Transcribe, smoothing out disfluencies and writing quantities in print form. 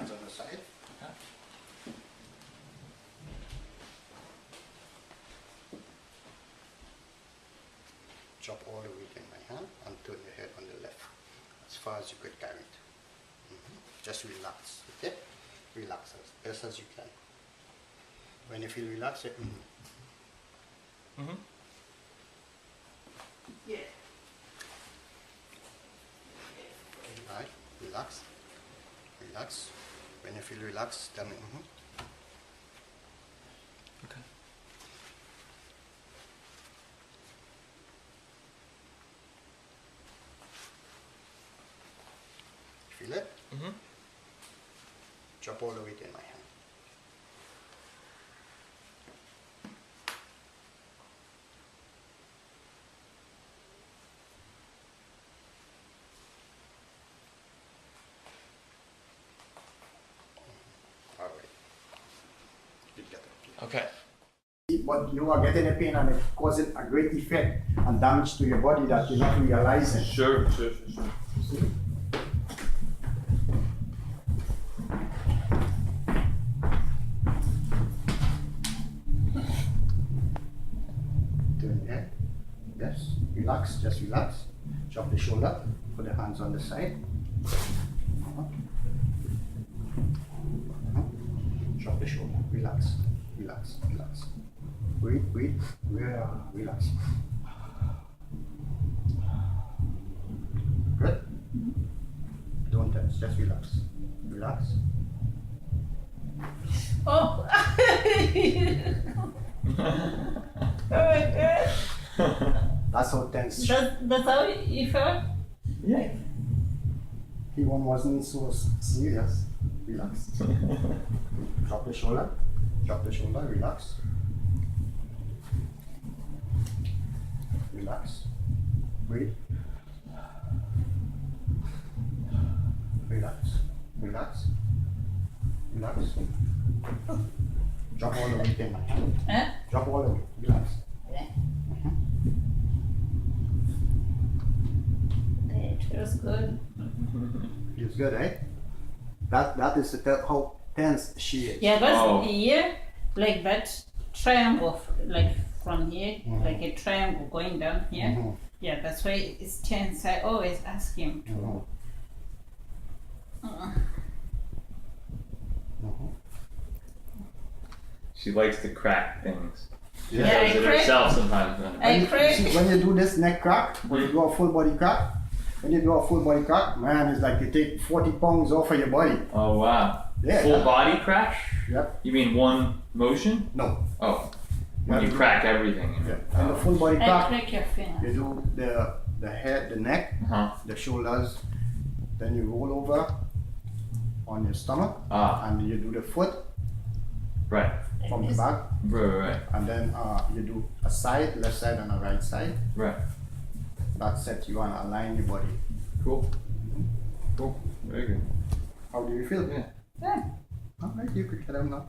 hands on the side. Okay. Drop all the weight in my hand and turn your head on the left as far as you could carry it. Just relax, okay? Relax as best as you can. When you feel relaxed, say Yeah. Right, relax, relax. When you feel relaxed, tell me Okay. Feel it? Drop all the weight in my hand. All right. You get it. Okay. But you are getting a pain and it causing a great effect and damage to your body that you're not realizing. Sure. See? Turn your head. Yes. Relax. Just relax. Drop the shoulder. Put the hands on the side. Drop the shoulder. Relax. Relax. Relax. Breathe. Breathe. Relax. Good. Don't tense. Just relax. Relax. Oh. Oh my god. That's how tense. That's how you felt? Yeah. He one wasn't so serious. Relax. Drop the shoulder. Drop the shoulder. Relax. Relax. Breathe. Relax. Relax. Relax. Drop all the weight in my hand. Huh? Drop all the weight. Relax. It feels good. Feels good, eh? That is to tell how tense she is. Yeah, but Oh. here, like that triangle, like from here, like a triangle going down here. Yeah, that's why it's tense. I always ask him to. She likes to crack things. She Yeah, does I it crack- herself sometimes. I crack. See, when you do this neck crack, when you do a full body crack, man, it's like you take 40 pounds off of your body. Oh wow. Yeah. Full body crack? Yep. You mean one motion? No. Oh. When Yeah. you crack everything. You Yeah. mean. And the full body I crack, crack your finger. you do the head, the neck, Uh-huh. the shoulders, then you roll over on your stomach, Ah. and you do the foot Right. from the back, Right. and then you do a side, left side, and a right side. Right. That sets you want to align your body. Cool. Very good. How do you feel? Yeah. Yeah. All right, you could get them now.